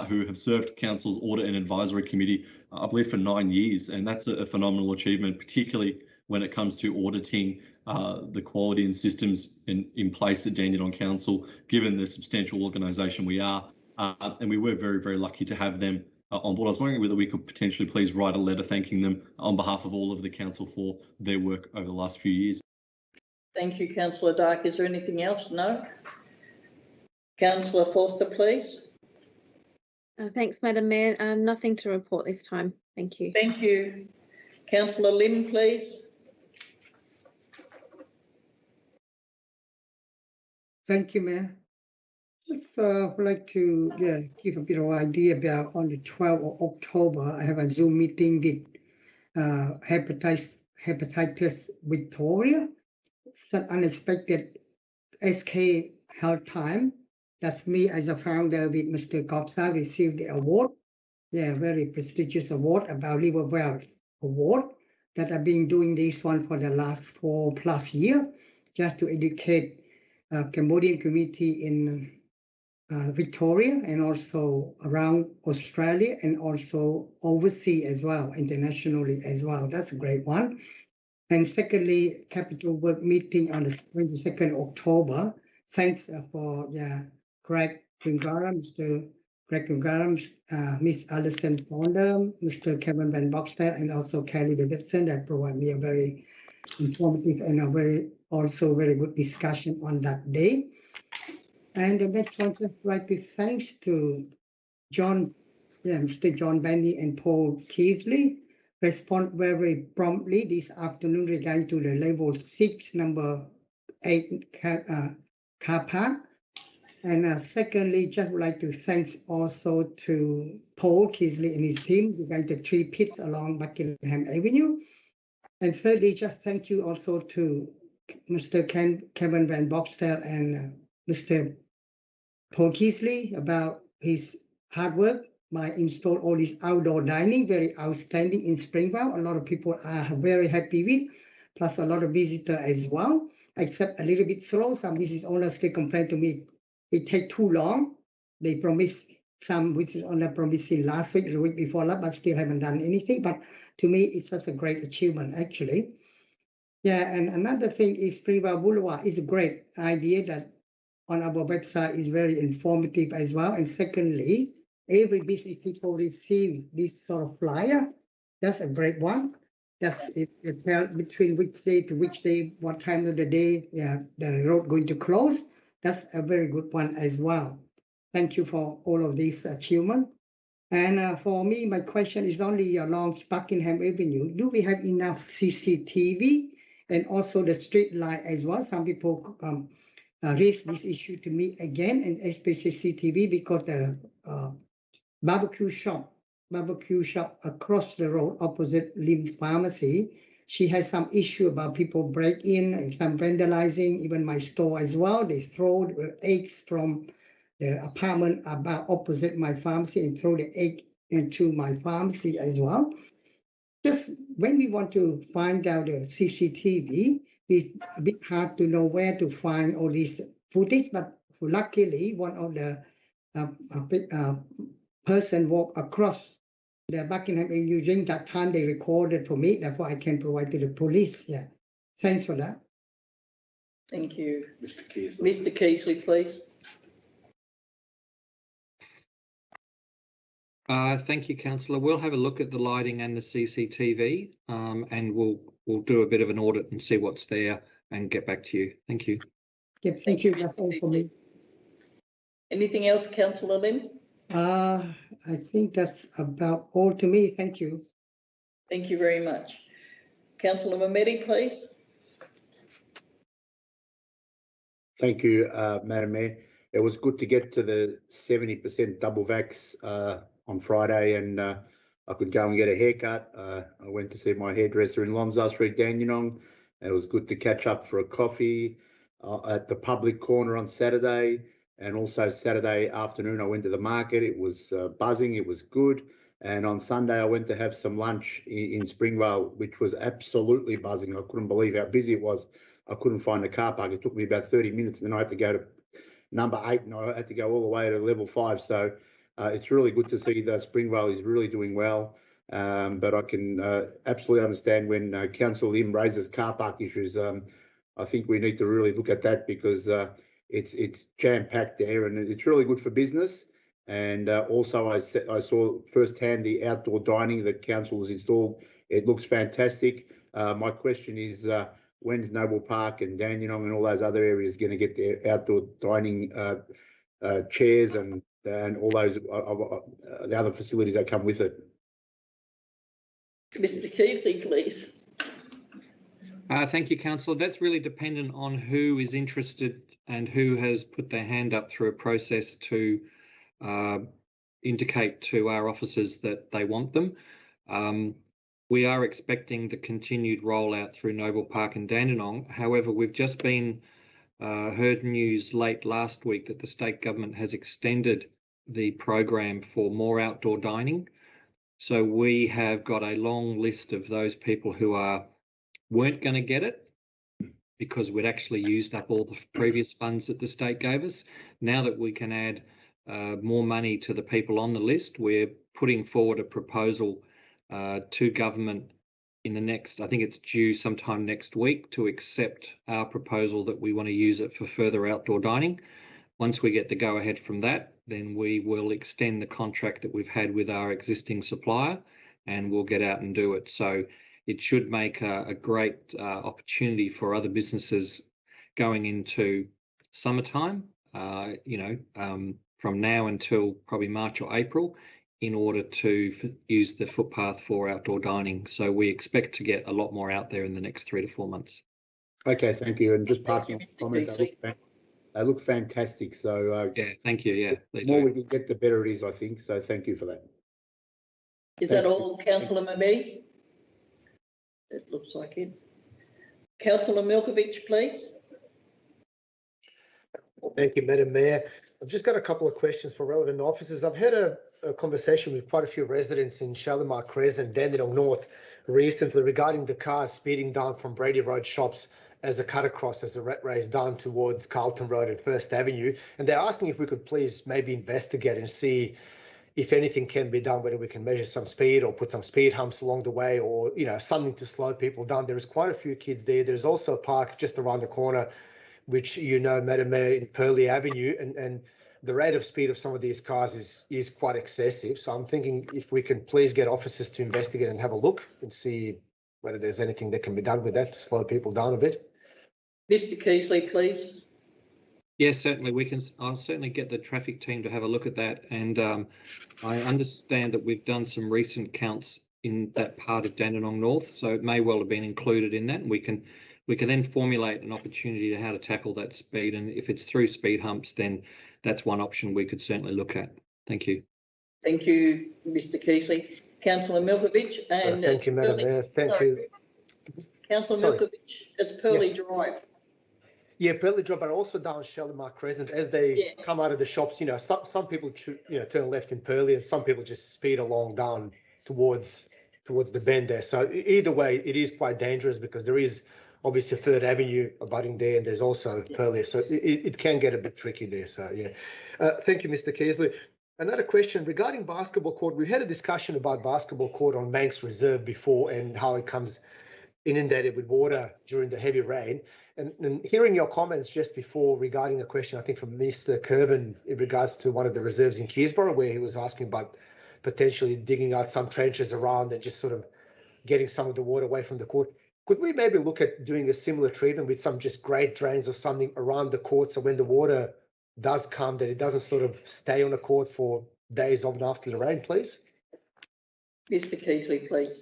who have served Council's Audit and Advisory Committee, I believe, for 9 years. And that's a phenomenal achievement, particularly when it comes to auditing the quality and systems in place at Dandenong Council, given the substantial organisation we are. And we were very, very lucky to have them on board. I was wondering whether we could potentially please write a letter thanking them on behalf of all of the council for their work over the last few years. Thank you, Councillor Dark. Is there anything else? No. Councillor Forster, please. Thanks, Madam Mayor. Nothing to report this time. Thank you. Thank you. Councillor Lim, please. Thank you, Mayor. Just would like to give a bit of idea about on the 12th of October, I have a Zoom meeting with Hepatitis Victoria. It's an unexpected SK Health Time. That's me as a founder with Mr. Gopsa received the award. Yeah, very prestigious award about liver well award that I've been doing this one for the last 4+ years, just to educate Cambodian community in Victoria and also around Australia and also overseas as well, internationally as well. That's a great one. And secondly, Capital Work meeting on the 22nd October. Thanks for Greg Quingara, Mr. Greg Quingara, Miss Alison Saunders, Mr. Kevin Van Boxtel, and also Kelly Davidson that provide me a very informative and a very good discussion on that day. And the next one, I'd like to thanks to Mr. John Benny and Paul Keasley, respond very promptly this afternoon regarding to the level 6, number 8 car park. And secondly, just would like to thanks also to Paul Keasley and his team regarding the 3 pits along Buckingham Avenue. And thirdly, just thank you also to Mr. Kevin Van Boxtel and Mr. Paul Keasley about his hard work by install all this outdoor dining, very outstanding in Springvale. A lot of people are very happy with, plus a lot of visitors as well, except a little bit slow. Some business owners still complain to me it takes too long. They promised some business owners promising last week, the week before that, but still haven't done anything. But to me, it's such a great achievement, actually. Yeah, and another thing is Springvale Boulevard is a great idea that on our website is very informative as well. And secondly, every business people receive this sort of flyer. That's a great one. That's it between which day to which day, what time of the day, the road going to close. That's a very good one as well. Thank you for all of this achievement. And for me, my question is only along Buckingham Avenue. Do we have enough CCTV and also the street light as well? Some people raise this issue to me again, and especially CCTV because the barbecue shop across the road opposite Lim's Pharmacy, she has some issue about people break in and some vandalizing, even my store as well. They throw the eggs from the apartment about opposite my pharmacy and throw the egg into my pharmacy as well. Just when we want to find out the CCTV, it's a bit hard to know where to find all this footage, but luckily one of the person walk across the Buckingham and using that time they recorded for me, therefore I can provide to the police. Yeah, thanks for that. Thank you. Mr. Kearsley. Mr. Kearsley, please. Thank you, councillor. We'll have a look at the lighting and the CCTV, and we'll do a bit of an audit and see what's there and get back to you. Thank you. Yep, thank you. That's all for me. Anything else, Councillor Lim? I think that's about all to me. Thank you. Thank you very much. Councillor Mamedi, please. Thank you, Madam Mayor. It was good to get to the 70% double vax on Friday, and I could go and get a haircut. I went to see my hairdresser in Lonsdale Street, Dandenong. It was good to catch up for a coffee at the public corner on Saturday, and also Saturday afternoon I went to the market. It was buzzing, it was good. And on Sunday I went to have some lunch in Springvale, which was absolutely buzzing. I couldn't believe how busy it was. I couldn't find a car park. It took me about 30 minutes, and then I had to go to number 8 and I had to go all the way to level 5. So it's really good to see that Springvale is really doing well. But I can absolutely understand when Council Lim raises car park issues. I think we need to really look at that, because it's jam-packed there, and it's really good for business. And also I saw firsthand the outdoor dining that council has installed. It looks fantastic. My question is, when's Noble Park and Dandenong and all those other areas going to get their outdoor dining chairs and all those the other facilities that come with it? Mr. Kearsley, please. Thank you, councillor. That's really dependent on who is interested and who has put their hand up through a process to indicate to our officers that they want them. We are expecting the continued rollout through Noble Park and Dandenong. However, we've just been heard news late last week that the state government has extended the program for more outdoor dining. So we have got a long list of those people who weren't going to get it because we'd actually used up all the previous funds that the state gave us. Now that we can add more money to the people on the list, we're putting forward a proposal to government in the next, I think it's due sometime next week, to accept our proposal that we want to use it for further outdoor dining. Once we get the go ahead from that, then we will extend the contract that we've had with our existing supplier, and we'll get out and do it. So it should make a great opportunity for other businesses going into summertime, from now until probably March or April, in order to use the footpath for outdoor dining. So we expect to get a lot more out there in the next 3 to 4 months. Okay, thank you. And just passing on a comment, they look fantastic. So yeah, thank you. Yeah, the more we can get, the better it is, I think. So thank you for that. Is that all, Councillor Mamedi? It looks like it. Councillor Milkovich, please. Thank you, Madam Mayor. I've just got a couple of questions for relevant officers. I've had a conversation with quite a few residents in Shalimar Crescent, Dandenong North, recently regarding the cars speeding down from Brady Road shops as a cut across, as a rat race down towards Carlton Road and First Avenue. And they're asking if we could please maybe investigate and see if anything can be done, whether we can measure some speed or put some speed humps along the way, or, something to slow people down. There is quite a few kids there. There's also a park just around the corner, which, Madam Mayor, in Purley Avenue, and the rate of speed of some of these cars is quite excessive. So I'm thinking if we can please get officers to investigate and have a look and see whether there's anything that can be done with that to slow people down a bit. Mr. Kearsley, please. Yes, certainly. I'll certainly get the traffic team to have a look at that. And I understand that we've done some recent counts in that part of Dandenong North, so it may well have been included in that. And we can then formulate an opportunity to how to tackle that speed. And if it's through speed humps, then that's one option we could certainly look at. Thank you. Thank you, Mr. Kearsley. Councillor Milkovich and thank you, Madam Mayor. Thank you. Councillor Milkovich, it's Purley Drive. Yeah, Purley Drive, but also down Shalimar Crescent as they come out of the shops. Some people turn left in Purley, and some people just speed along down towards the bend there. So either way, it is quite dangerous because there is obviously Third Avenue abutting there, and there's also Purley. So it can get a bit tricky there. So yeah, thank you, Mr. Kearsley. Another question regarding basketball court. We've had a discussion about basketball court on Manx Reserve before and how it comes inundated with water during the heavy rain. And hearing your comments just before regarding a question, I think from Mr. Kerben in regards to one of the reserves in Keysborough, where he was asking about potentially digging out some trenches around and just sort of getting some of the water away from the court. Could we maybe look at doing a similar treatment with some just grade drains or something around the court, so when the water does come, that it doesn't sort of stay on the court for days on after the rain, please? Mr. Keasley, please.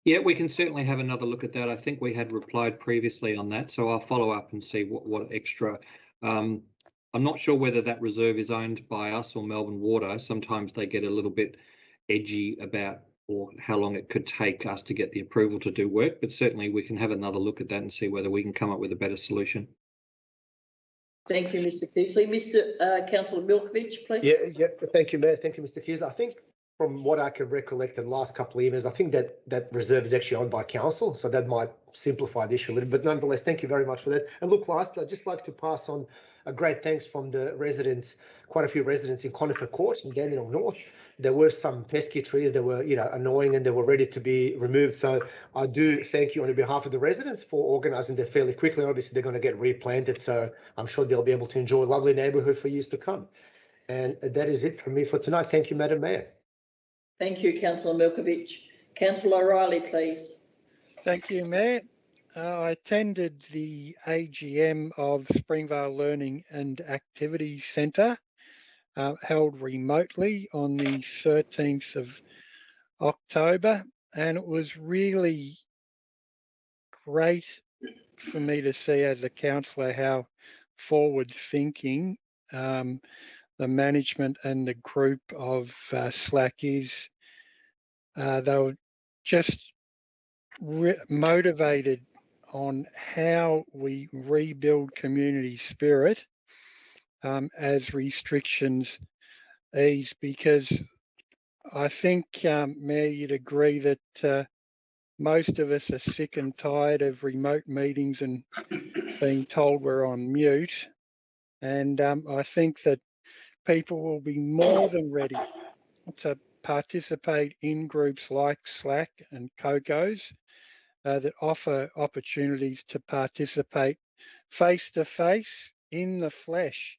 Yeah, we can certainly have another look at that. I think we had replied previously on that, so I'll follow up and see what extra. I'm not sure whether that reserve is owned by us or Melbourne Water. Sometimes they get a little bit edgy about or how long it could take us to get the approval to do work, but certainly we can have another look at that and see whether we can come up with a better solution. Thank you, Mr. Keasley. Mr. Councillor Milkovich, please. Yeah. Thank you, Mayor. Thank you, Mr. Keys. I think from what I can recollect in the last couple of years, I think that reserve is actually owned by council, so that might simplify the issue a little bit. Nonetheless, thank you very much for that. And look, lastly, I'd just like to pass on a great thanks from the residents, quite a few residents in Conifer Court in Dandenong North. There were some pesky trees that were, annoying and they were ready to be removed. So I do thank you on behalf of the residents for organising that fairly quickly. Obviously, they're going to get replanted, so I'm sure they'll be able to enjoy a lovely neighbourhood for years to come. And that is it from me for tonight. Thank you, Madam Mayor. Thank you, Councillor Milkovich. Councillor O'Reilly, please. Thank you, Mayor. I attended the AGM of Springvale Learning and Activities Centre, held remotely on the 13th of October, and it was really great for me to see as a councillor how forward-thinking the management and the group of SLAC is. They were just motivated on how we rebuild community spirit as restrictions ease, because I think, Mayor, you'd agree that most of us are sick and tired of remote meetings and being told we're on mute. And I think that people will be more than ready to participate in groups like SLAC and COCOs that offer opportunities to participate face-to-face in the flesh.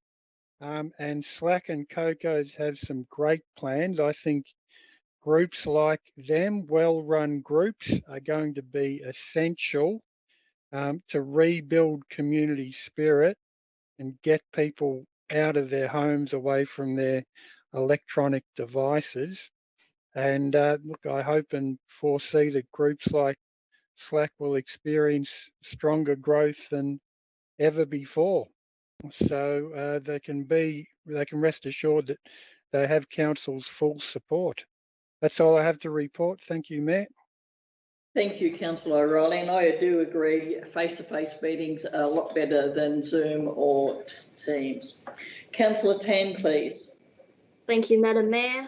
And SLAC and COCOs have some great plans. I think groups like them, well-run groups, are going to be essential to rebuild community spirit and get people out of their homes, away from their electronic devices. And look, I hope and foresee that groups like SLAC will experience stronger growth than ever before. So they can rest assured that they have council's full support. That's all I have to report. Thank you, Mayor. Thank you, Councillor O'Reilly, and I do agree face-to-face meetings are a lot better than Zoom or Teams. Councillor Tan, please. Thank you, Madam Mayor.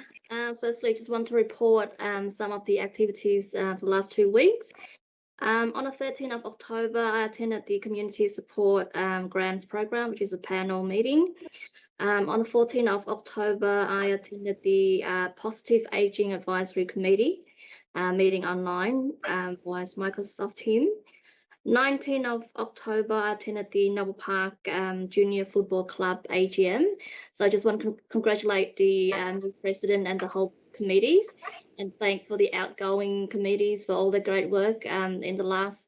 Firstly, I just want to report some of the activities for the last 2 weeks. On the 13th of October, I attended the Community Support Grants Program, which is a panel meeting. On the 14th of October, I attended the Positive Aging Advisory Committee meeting online via Microsoft Teams. 19th of October, I attended the Noble Park Junior Football Club AGM. So I just want to congratulate the new president and the whole committees, and thanks for the outgoing committees for all the great work in the last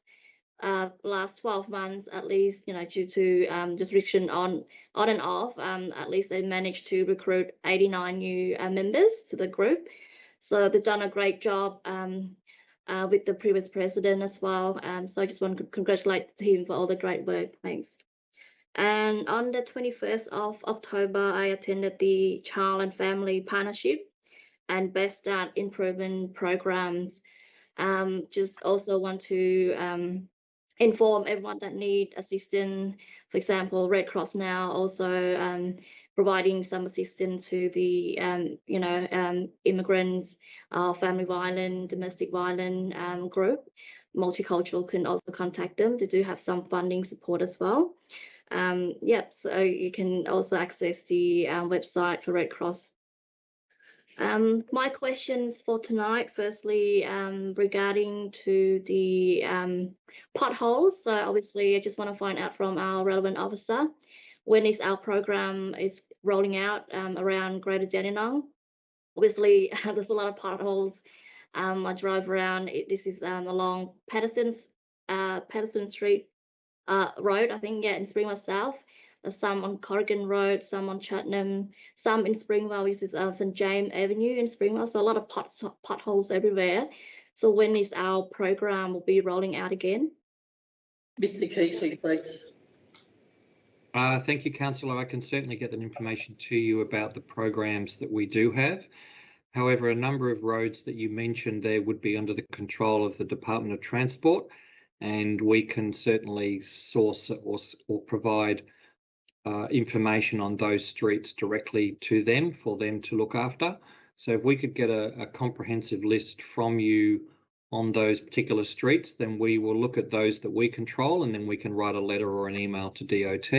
12 months, at least, due to restriction on and off, at least they managed to recruit 89 new members to the group. So they've done a great job with the previous president as well. So I just want to congratulate the team for all the great work. Thanks. And on the 21st of October, I attended the Child and Family Partnership and Best Start Improvement Programs. Just also want to inform everyone that need assistance. For example, Red Cross now also providing some assistance to the immigrants, family violence, domestic violence group. Multicultural can also contact them. They do have some funding support as well. Yep, so you can also access the website for Red Cross. My questions for tonight, firstly, regarding to the potholes. So obviously, I just want to find out from our relevant officer, when is our program is rolling out around Greater Dandenong? Obviously, there's a lot of potholes. I drive around. This is along Patterson Street Road, I think, yeah, in Springvale South. There's some on Corrigan Road, some on Cheltenham, some in Springvale, which is St James Avenue in Springvale. So a lot of potholes everywhere. So when is our program will be rolling out again? Mr. Keasley, please. Thank you, Councillor. I can certainly get that information to you about the programs that we do have. However, a number of roads that you mentioned there would be under the control of the Department of Transport, and we can certainly source or provide information on those streets directly to them for them to look after. So if we could get a comprehensive list from you on those particular streets, then we will look at those that we control, and then we can write a letter or an email to DOT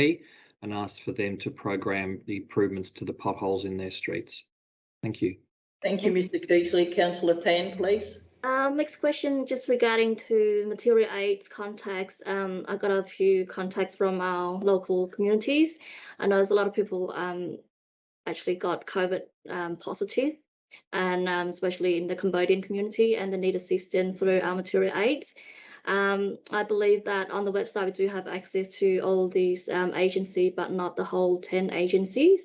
and ask for them to program the improvements to the potholes in their streets. Thank you. Thank you, Mr. Keasley. Councillor Tan, please. Next question, just regarding to material aids contacts. I got a few contacts from our local communities. I know there's a lot of people actually got COVID positive, and especially in the Cambodian community, and they need assistance through our material aids. I believe that on the website we do have access to all these agencies, but not the whole 10 agencies.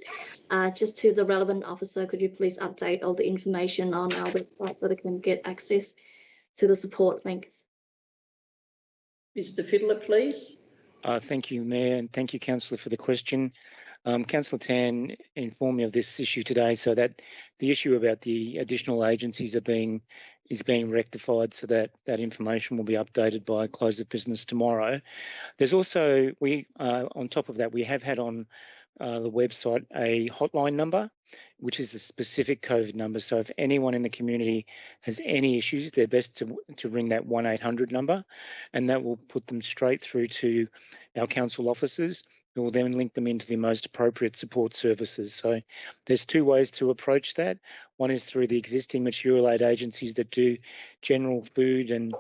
Just to the relevant officer, could you please update all the information on our website so they can get access to the support? Thanks. Mr. Fiddler, please. Thank you, Mayor, and thank you, Councillor, for the question. Councillor Tan informed me of this issue today, so that the issue about the additional agencies is being rectified, so that information will be updated by close of business tomorrow. There's also, on top of that, we have had on the website a hotline number, which is a specific COVID number. So if anyone in the community has any issues, they're best to ring that 1-800 number, and that will put them straight through to our council officers, who will then link them into the most appropriate support services. So there's two ways to approach that. One is through the existing material aid agencies that do general food and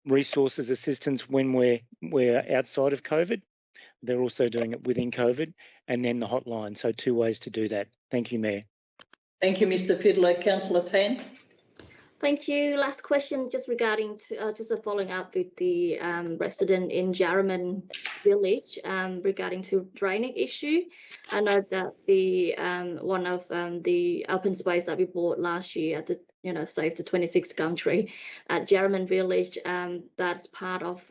resources assistance when we're outside of COVID. They're also doing it within COVID, and then the hotline. So two ways to do that. Thank you, Mayor. Thank you, Mr. Fiddler. Councillor Tan. Thank you. Last question, just regarding to just following up with the resident in Jarraman Village regarding to drainage issue. I know that the one of the open space that we bought last year at the Save the 26 Gumtree at Jarraman Village, that's part of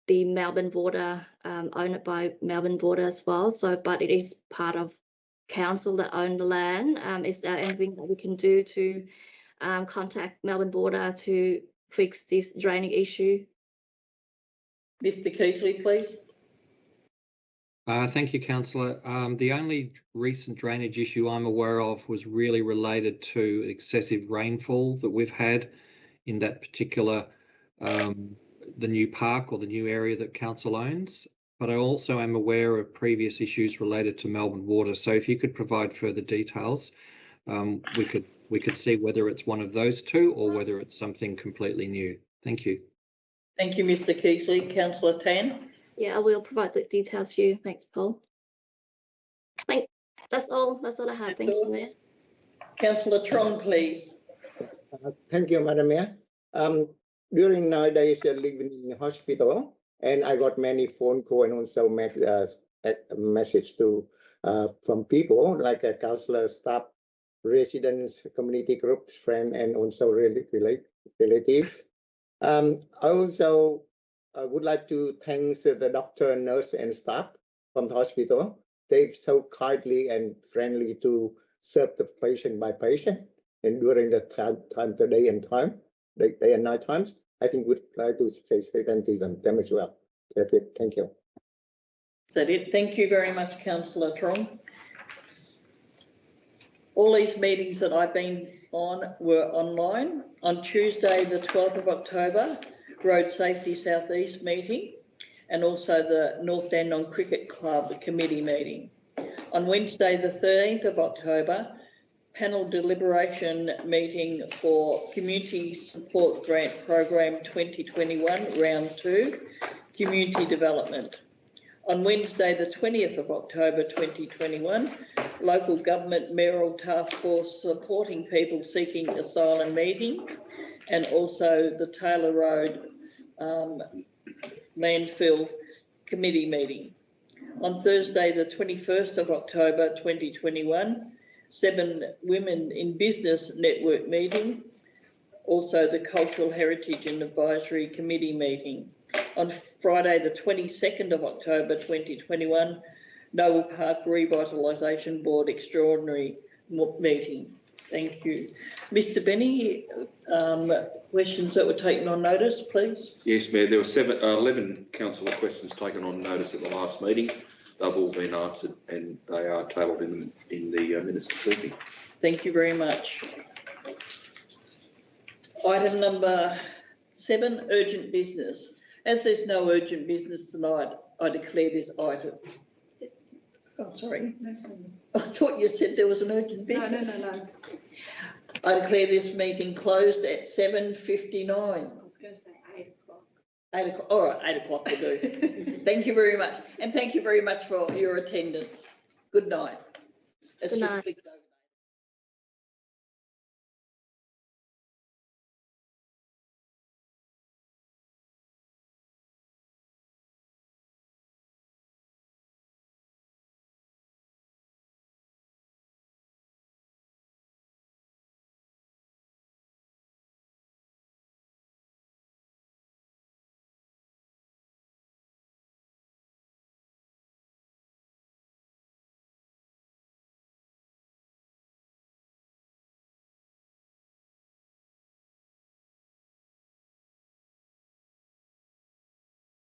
the Melbourne border, owned by Melbourne border as well. So, but it is part of council that own the land. Is there anything that we can do to contact Melbourne border to fix this draining issue? Mr. Keasley, please. Thank you, Councillor. The only recent drainage issue I'm aware of was really related to excessive rainfall that we've had in that particular, the new park or the new area that council owns. But I also am aware of previous issues related to Melbourne water. So if you could provide further details, we could see whether it's one of those two or whether it's something completely new. Thank you. Thank you, Mr. Keasley. Councillor Tan. Yeah, I will provide the details to you. Thanks, Paul. That's all I have. Thank you, Mayor. Councillor Trong, please. Thank you, Madam Mayor. During nowadays living in the hospital, and I got many phone calls and also message to from people like a councillor, staff, residents, community groups, friends, and also relatives. I also would like to thank the doctor, nurse, and staff from the hospital. They've so kindly and friendly to serve the patient by patient, and during the time, the day and night times. I think we'd like to say thank you to them as well. That's it. Thank you. Is that it? Thank you very much, Councillor Trong. All these meetings that I've been on were online. On Tuesday, the 12th of October, Road Safety South East meeting, and also the North Dandenong Cricket Club committee meeting. On Wednesday, the 13th of October, panel deliberation meeting for Community Support Grant Program 2021, Round 2, Community Development. On Wednesday, the 20th of October 2021, Local Government Mayoral Task Force Supporting People Seeking Asylum meeting, and also the Taylor Road Landfill Committee meeting. On Thursday, the 21st of October 2021, 7 Women in Business Network meeting, also the Cultural Heritage and Advisory Committee meeting. On Friday, the 22nd of October 2021, Noble Park Revitalisation Board Extraordinary meeting. Thank you. Mr. Benny, questions that were taken on notice, please? Yes, Mayor, there were 11 councillor questions taken on notice at the last meeting. They've all been answered and they are tabled in the minutes this evening. Thank you very much. Item number 7, urgent business. As there's no urgent business tonight, I declare this item. Oh, sorry. No, I thought you said there was an urgent business. No. I declare this meeting closed at 7:59. I was going to say 8 o'clock. 8 o'clock. All right, 8 o'clock will do. Thank you very much. And thank you very much for your attendance. Good night. It's Good just night. clicked over.